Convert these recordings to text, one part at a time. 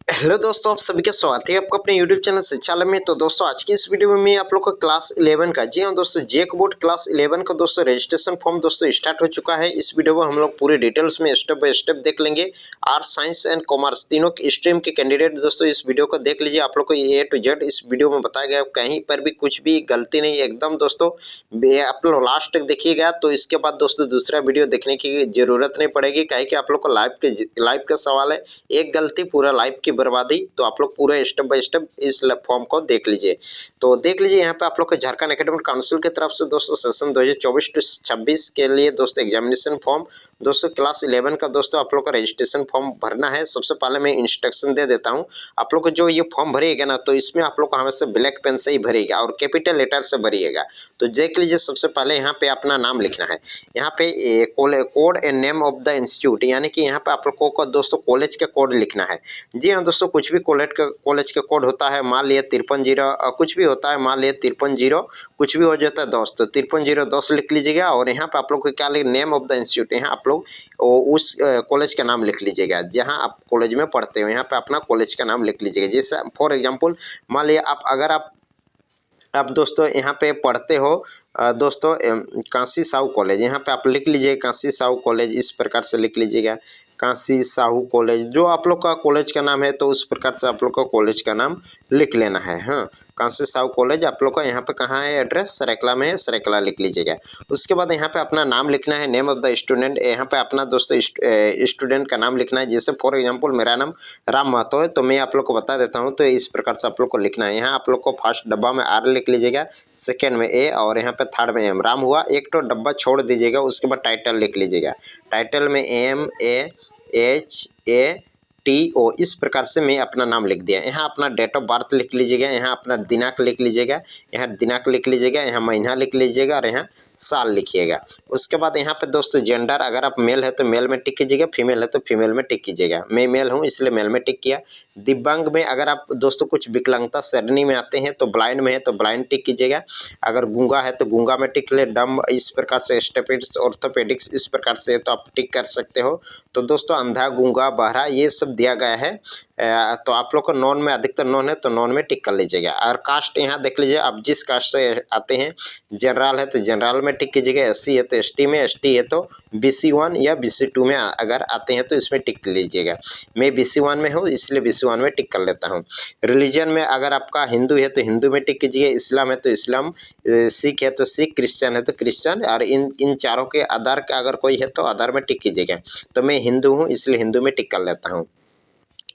Hello दोस्तों, आप सभी का स्वागत है आपको अपने यूट्यूब चैनल शिक्षालय में। तो दोस्तों आज की इस वीडियो में मैं आप लोग को क्लास 11 का, जी हाँ दोस्तों, जेक बोर्ड क्लास 11 का दोस्तों रजिस्ट्रेशन फॉर्म दोस्तों स्टार्ट हो चुका है। इस वीडियो में हम लोग पूरे डिटेल्स में स्टेप बाय स्टेप देख लेंगे। आर्ट्स, साइंस एंड कॉमर्स तीनों स्ट्रीम के कैंडिडेट दोस्तों इस वीडियो को देख लीजिए। आप लोग को ए टू जेड इस वीडियो में बताया गया, कहीं पर भी कुछ भी गलती नहीं, एकदम दोस्तों आप लोग लास्ट तक देखिएगा। तो इसके बाद दोस्तों दूसरा वीडियो देखने की जरूरत नहीं पड़ेगी, कहीं कि आप लोग को लाइव का सवाल है, एक गलती पूरा लाइफ की बर्बादी। तो आप लोग पूरा स्टेप बाय स्टेप इस फॉर्म को देख लीजिए। तो देख लीजिए यहाँ पे आप लोग को झारखंड एकेडमिक काउंसिल की तरफ से दोस्तों सेशन 2024 टू 26 के लिए दोस्तों एग्जामिनेशन फॉर्म दोस्तों क्लास 11 का दोस्तों आप लोग का रजिस्ट्रेशन फॉर्म भरना है। सबसे पहले मैं इंस्ट्रक्शन दे देता हूँ आप लोग को। जो ये फॉर्म भरिएगा ना, तो इसमें आप लोग को हमेशा ब्लैक पेन से ही भरिएगा और कैपिटल लेटर से भरिएगा। तो देख लीजिए, सबसे पहले यहाँ पे अपना नाम लिखना है। यहाँ पे code and name of the institute, यानी कि यहाँ पे आप लोगों को दोस्तों कॉलेज का कोड लिखना है। जी हाँ दोस्तों, कुछ भी कॉलेज का कोड होता है, मान लिया 53 कुछ भी होता है, मान लिया 53 कुछ भी हो जाता है दोस्तों, 5310 लिख लीजिएगा। और यहाँ पे आप लोग को क्या लिख, नेम ऑफ द इंस्टीट्यूट, यहाँ आप लोग उस कॉलेज का नाम लिख लीजिएगा जहाँ आप कॉलेज में पढ़ते हो। यहाँ पे अपना कॉलेज का नाम लिख लीजिएगा। जैसे फॉर एग्जाम्पल मान लिया अगर आप दोस्तों यहाँ पे पढ़ते हो दोस्तों काशी साहू कॉलेज, यहाँ पे आप लिख लीजिए काशी साहू कॉलेज, इस प्रकार से लिख लीजिएगा काशी साहू कॉलेज। जो आप लोग का कॉलेज का नाम है तो उस प्रकार से आप लोग का कॉलेज का नाम लिख लेना है। हाँ, काशी साहू कॉलेज आप लोग का यहाँ पे कहाँ है, एड्रेस सरायकला में है, सरायकला लिख लीजिएगा। उसके बाद यहाँ पे अपना नाम लिखना है, नेम ऑफ द स्टूडेंट, यहाँ पे अपना दोस्तों स्टूडेंट का नाम लिखना है। जैसे फॉर एग्जाम्पल मेरा नाम राम महतो है, तो मैं आप लोग को बता देता हूँ। तो इस प्रकार से आप लोग को लिखना है। यहाँ आप लोग को फर्स्ट डब्बा में आर लिख लीजिएगा, सेकेंड में ए और यहाँ पे थर्ड में एम। राम हुआ, एक तो डब्बा छोड़ दीजिएगा। उसके बाद टाइटल लिख लीजिएगा, टाइटल में MAHATO, इस प्रकार से मैं अपना नाम लिख दिया। यहाँ अपना डेट ऑफ बर्थ लिख लीजिएगा, यहाँ अपना दिनांक लिख लीजिएगा, यहाँ दिनांक लिख लीजिएगा, यहाँ महीना लिख लीजिएगा और यहाँ साल लिखिएगा। उसके बाद यहाँ पे दोस्तों जेंडर, अगर आप मेल है तो मेल में टिक कीजिएगा, फीमेल है तो फीमेल में टिक कीजिएगा। मैं मेल हूँ इसलिए मेल में टिक किया। दिव्यांग में अगर आप दोस्तों कुछ विकलांगता श्रेणी में आते हैं तो ब्लाइंड में है तो ब्लाइंड टिक कीजिएगा। अगर गूंगा है तो गूंगा में टिक ले, डम इस प्रकार से, स्टेपिड्स ऑर्थोपेडिक्स इस प्रकार से तो आप टिक कर सकते हो। तो दोस्तों अंधा, गूंगा, बहरा ये सब दिया गया है। तो आप लोग को नॉन में अधिकतर नॉन है तो नॉन में टिक कर लीजिएगा। और कास्ट यहाँ देख लीजिए, आप जिस कास्ट से आते हैं, जनरल है तो जनरल में टिक कीजिएगा, SC है तो ST में, ST है तो BC1 या BC2 में अगर आते हैं तो इसमें टिक लीजिएगा। मैं BC1 में हूँ इसलिए BC1 में टिक कर लेता हूँ। रिलीजन में अगर आपका हिंदू है तो हिंदू में टिक कीजिए, इस्लाम है तो इस्लाम, सिख है तो सिख, क्रिश्चियन है तो क्रिश्चियन। और इन चारों के आधार का अगर कोई है तो आधार में टिक कीजिएगा। तो मैं हिंदू हूँ इसलिए हिंदू में टिक कर लेता हूँ।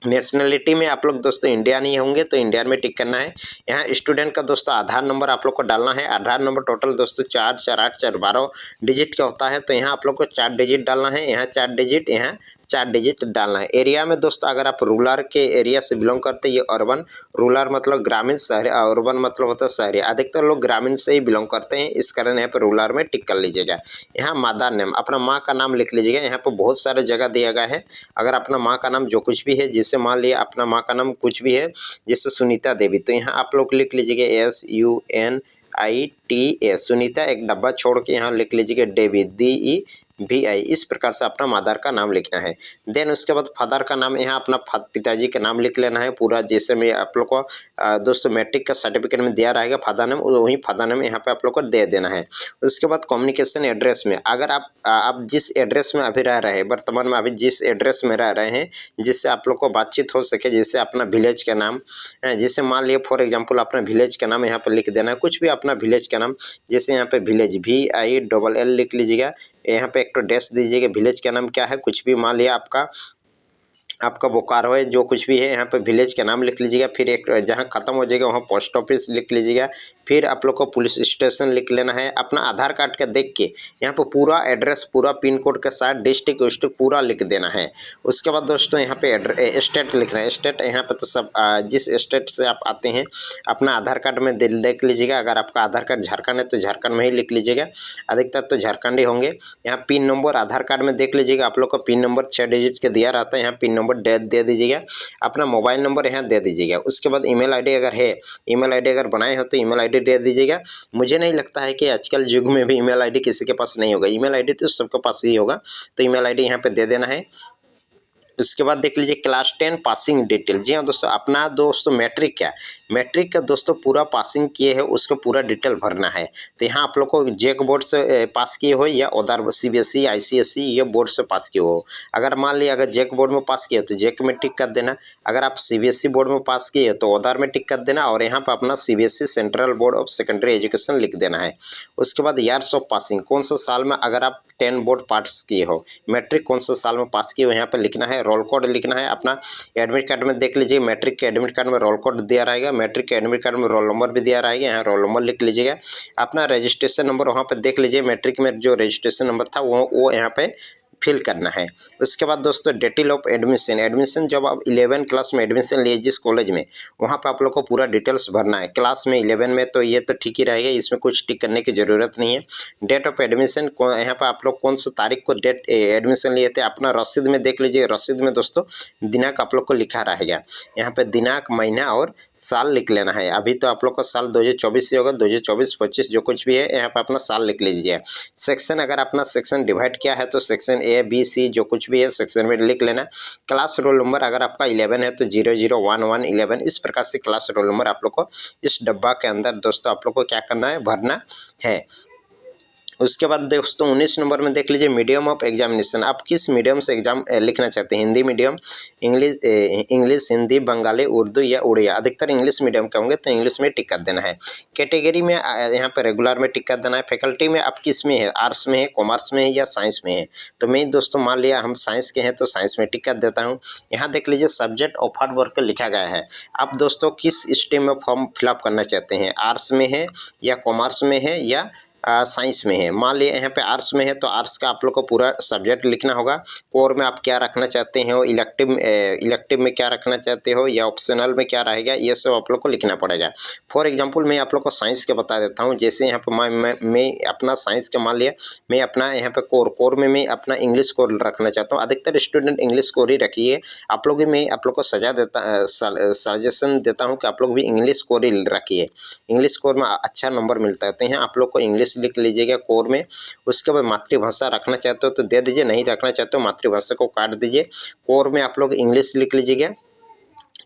नेशनलिटी में आप लोग दोस्तों इंडियन ही होंगे तो इंडियन में टिक करना है। यहाँ स्टूडेंट का दोस्तों आधार नंबर आप लोग को डालना है। आधार नंबर टोटल दोस्तों 4, 4, 8, 4, 12 डिजिट का होता है। तो यहाँ आप लोग को 4 डिजिट डालना है, यहाँ 4 डिजिट, यहाँ 4 डिजिट डालना है। एरिया में दोस्तों अगर आप रूरल के एरिया से बिलोंग करते हैं, ये अर्बन, रूरल मतलब ग्रामीण, शहर, अर्बन मतलब होता है शहरी। अधिकतर लोग ग्रामीण से ही बिलोंग करते हैं, इस कारण यहाँ पर रूरल में टिक कर लीजिएगा। यहाँ मदर नेम, अपना माँ का नाम लिख लीजिएगा। यहाँ पर बहुत सारे जगह दिया गया है, अगर अपना माँ का नाम जो कुछ भी है, जैसे मान लिया अपना माँ का नाम कुछ भी है, जैसे सुनीता देवी, तो यहाँ आप लोग लिख लीजिएगा SUNITA, सुनीता, एक डब्बा छोड़ के यहाँ लिख लीजिएगा देवी, DEVI, इस प्रकार से अपना मदर का नाम लिखना है। देन उसके बाद फादर का नाम, यहाँ अपना पिताजी का नाम लिख लेना है पूरा। जैसे मैं आप लोग को दोस्तों मैट्रिक का सर्टिफिकेट में दिया रहेगा फादर नेम, वही फादर नेम यहाँ पे आप लोग को दे देना है। उसके बाद कम्युनिकेशन एड्रेस में, अगर आप जिस एड्रेस में अभी रह रहे हैं, वर्तमान में अभी जिस एड्रेस में रह रहे हैं, जिससे आप लोग को बातचीत हो सके, जैसे अपना विलेज का नाम, जैसे मान लिया फॉर एग्जांपल अपना विलेज का नाम यहाँ पर लिख देना है, कुछ भी अपना विलेज का नाम। जैसे यहाँ पे विलेज VILL लिख लीजिएगा, यहाँ पे एक तो डैश दीजिएगा। विलेज का नाम क्या है, कुछ भी मान लिया आपका बोकारो है, जो कुछ भी है, यहाँ पे विलेज का नाम लिख लीजिएगा। फिर एक जहाँ खत्म हो जाएगा वहाँ पोस्ट ऑफिस लिख लीजिएगा। फिर आप लोग को पुलिस स्टेशन लिख लेना है। अपना आधार कार्ड का देख के यहाँ पे पूरा एड्रेस, पूरा पिन कोड के साथ डिस्ट्रिक्ट विस्ट्रिक्ट पूरा लिख देना है। उसके बाद दोस्तों यहाँ पे स्टेट लिखना है। स्टेट यहाँ पे तो सब जिस स्टेट से आप आते हैं अपना आधार कार्ड में देख लीजिएगा। अगर आपका आधार कार्ड झारखंड है तो झारखंड में ही लिख लीजिएगा, अधिकतर तो झारखंड ही होंगे। यहाँ पिन नंबर आधार कार्ड में देख लीजिएगा, आप लोग को पिन नंबर 6 डिजिट के दिया रहता है, यहाँ पिन नंबर दे दीजिएगा। अपना मोबाइल नंबर यहाँ दे दीजिएगा। उसके बाद ईमेल आईडी अगर है, ईमेल आईडी अगर बनाए हो तो ईमेल आईडी दे दीजिएगा। मुझे नहीं लगता है कि आजकल युग में भी ईमेल आईडी किसी के पास नहीं होगा, ईमेल आईडी तो सबके पास ही होगा। तो ईमेल आईडी यहाँ पे दे देना है। उसके बाद देख लीजिए क्लास 10 पासिंग डिटेल। जी हाँ दोस्तों, अपना दोस्तों मैट्रिक क्या है, मैट्रिक का दोस्तों पूरा पासिंग किए है उसका पूरा डिटेल भरना है। तो यहाँ आप लोग को जेक बोर्ड से पास किए हो या अदर सीबीएसई आईसीएसई ये बोर्ड से पास किए हो। अगर मान लिया अगर जेक बोर्ड में पास किए हो तो जेक में टिक कर देना। अगर आप सीबीएसई बोर्ड में पास किए हो तो अदर में टिक कर देना और यहाँ पर अपना CBSE central board of secondary education लिख देना है। उसके बाद ईयर्स ऑफ पासिंग, कौन सा साल में अगर आप 10 बोर्ड पास किए हो, मैट्रिक कौन सा साल में पास किए हो यहाँ पर लिखना है। रोल कोड लिखना है अपना। एडमिट कार्ड में देख लीजिए मैट्रिक के एडमिट कार्ड में रोल कोड दिया रहेगा, मैट्रिक के एडमिट कार्ड में रोल नंबर भी दिया रहेगा, यहाँ रोल नंबर लिख लीजिएगा। अपना रजिस्ट्रेशन नंबर वहाँ पर देख लीजिए, मैट्रिक में जो रजिस्ट्रेशन नंबर था वो यहाँ पे फिल करना है। उसके बाद दोस्तों डिटेल ऑफ एडमिशन, एडमिशन जब आप 11 क्लास में एडमिशन लिए जिस कॉलेज में, वहाँ पर आप लोग को पूरा डिटेल्स भरना है। क्लास में 11 में तो ये तो ठीक ही रहेगा, इसमें कुछ टिक करने की ज़रूरत नहीं है। डेट ऑफ एडमिशन, यहाँ पर आप लोग कौन सा तारीख को डेट एडमिशन लिए थे, अपना रसीद में देख लीजिए। रसीद में दोस्तों दिनांक आप लोग को लिखा रहेगा, यहाँ पे दिनांक महीना और साल लिख लेना है। अभी तो आप लोग का साल 2024 से होगा, 2024-25 जो कुछ भी है यहाँ पे अपना साल लिख लीजिए। सेक्शन, अगर अपना सेक्शन डिवाइड किया है तो सेक्शन ए बी सी जो कुछ भी है सेक्शन में लिख लेना। क्लास रोल नंबर अगर आपका 11 है तो 001111 इस प्रकार से क्लास रोल नंबर आप लोग को इस डब्बा के अंदर दोस्तों आप लोग को क्या करना है, भरना है। उसके बाद दोस्तों 19 नंबर में देख लीजिए मीडियम ऑफ एग्जामिनेशन, आप किस मीडियम से एग्जाम लिखना चाहते हैं, हिंदी मीडियम, इंग्लिश, हिंदी, बंगाली, उर्दू या उड़िया। अधिकतर इंग्लिश मीडियम के होंगे तो इंग्लिश में टिक कर देना है। कैटेगरी में यहाँ पर रेगुलर में टिक कर देना है। फैकल्टी में आप किस में है, आर्ट्स में है, कॉमर्स में है या साइंस में है। तो मैं दोस्तों मान लिया हम साइंस के हैं तो साइंस में टिक कर देता हूँ। यहाँ देख लीजिए सब्जेक्ट ऑफर्ड वर्क लिखा गया है, आप दोस्तों किस स्ट्रीम में फॉर्म फिलअप करना चाहते हैं, आर्ट्स में है या कॉमर्स में है या साइंस में है। मान लिया यहाँ पे आर्ट्स में है तो आर्ट्स का आप लोग को पूरा सब्जेक्ट लिखना होगा। कोर में आप क्या रखना चाहते हो, इलेक्टिव में क्या रखना चाहते हो या ऑप्शनल में क्या रहेगा, ये सब आप लोग को लिखना पड़ेगा। फॉर एग्जांपल मैं आप लोग को साइंस के बता देता हूँ। जैसे यहाँ पर मैं अपना साइंस के मान लिया मैं अपना यहाँ पे कोर में मैं अपना इंग्लिश कोर रखना चाहता हूँ। अधिकतर स्टूडेंट इंग्लिश कोर ही रखिए। आप लोग भी मैं आप लोग को सजेशन देता हूँ कि आप लोग भी इंग्लिश कोर ही रखिए, इंग्लिश कोर में अच्छा नंबर मिलता है। तो यहाँ आप लोग को इंग्लिश लिख लीजिएगा कोर में। उसके बाद मातृभाषा रखना चाहते हो तो दे दीजिए, नहीं रखना चाहते हो मातृभाषा को काट दीजिए। कोर में आप लोग इंग्लिश लिख लीजिएगा।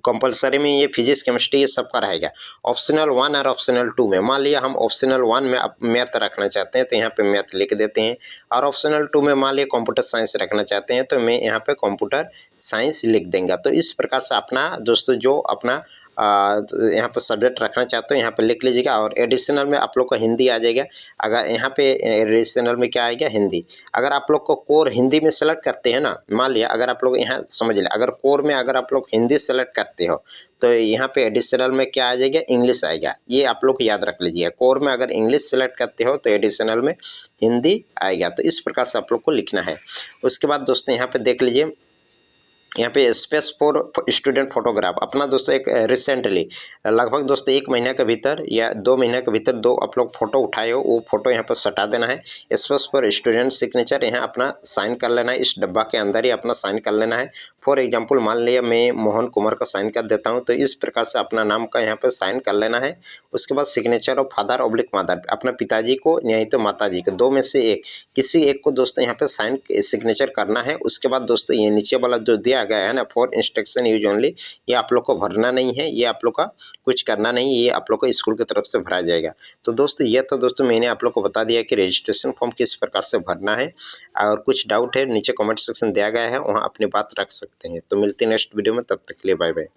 कंपलसरी में ये फिजिक्स केमिस्ट्री ये सबका रहेगा। ऑप्शनल 1 और ऑप्शनल 2 में मान लिया हम ऑप्शनल 1 में आप मैथ रखना चाहते हैं तो यहाँ पे मैथ लिख देते हैं, और ऑप्शनल 2 में मान लिया कंप्यूटर साइंस रखना चाहते हैं तो मैं यहाँ पे कंप्यूटर साइंस लिख देंगे। तो इस प्रकार से अपना दोस्तों जो अपना यहाँ पर सब्जेक्ट रखना चाहते हो यहाँ पे लिख लीजिएगा। और एडिशनल में आप लोग को हिंदी आ जाएगा। अगर यहाँ पे एडिशनल में क्या आएगा, हिंदी। अगर आप लोग को कोर हिंदी में सेलेक्ट करते हैं ना, मान लिया अगर आप लोग यहाँ समझ लें अगर कोर में अगर आप लोग हिंदी सेलेक्ट करते हो तो यहाँ पे एडिशनल में क्या आ जाएगा, इंग्लिश आएगा। ये आप लोग याद रख लीजिए, कोर में अगर इंग्लिश सेलेक्ट करते हो तो एडिशनल में हिंदी आएगा। तो इस प्रकार से आप लोग को लिखना है। उसके बाद दोस्तों यहाँ पे देख लीजिए यहाँ पे स्पेस फॉर स्टूडेंट फोटोग्राफ अपना दोस्तों एक रिसेंटली लगभग दोस्तों 1 महीने के भीतर या 2 महीने के भीतर 2 आप लोग फोटो उठाए हो वो फोटो यहाँ पर सटा देना है। स्पेस फॉर स्टूडेंट सिग्नेचर यहाँ अपना साइन कर लेना है, इस डब्बा के अंदर ही अपना साइन कर लेना है। फॉर एग्जाम्पल मान लिया मैं मोहन कुमार का साइन कर देता हूँ तो इस प्रकार से अपना नाम का यहाँ पर साइन कर लेना है। उसके बाद signature of father oblique mother, अपना पिताजी को नहीं तो माता जी को, 2 में से एक किसी एक को दोस्तों यहाँ पे साइन सिग्नेचर करना है। उसके बाद दोस्तों ये नीचे वाला जो दिया गया है ना फॉर इंस्ट्रक्शन यूज ओनली, ये आप लोग को भरना नहीं है, ये आप लोग का कुछ करना नहीं, ये आप लोग को स्कूल की तरफ से भरा जाएगा। तो दोस्तों ये तो दोस्तों मैंने आप लोग को बता दिया कि रजिस्ट्रेशन फॉर्म किस प्रकार से भरना है। और कुछ डाउट है नीचे कमेंट सेक्शन दिया गया है, वहाँ अपनी बात रख सकते हैं। तो मिलते हैं नेक्स्ट वीडियो में, तब तक के लिए बाय बाय।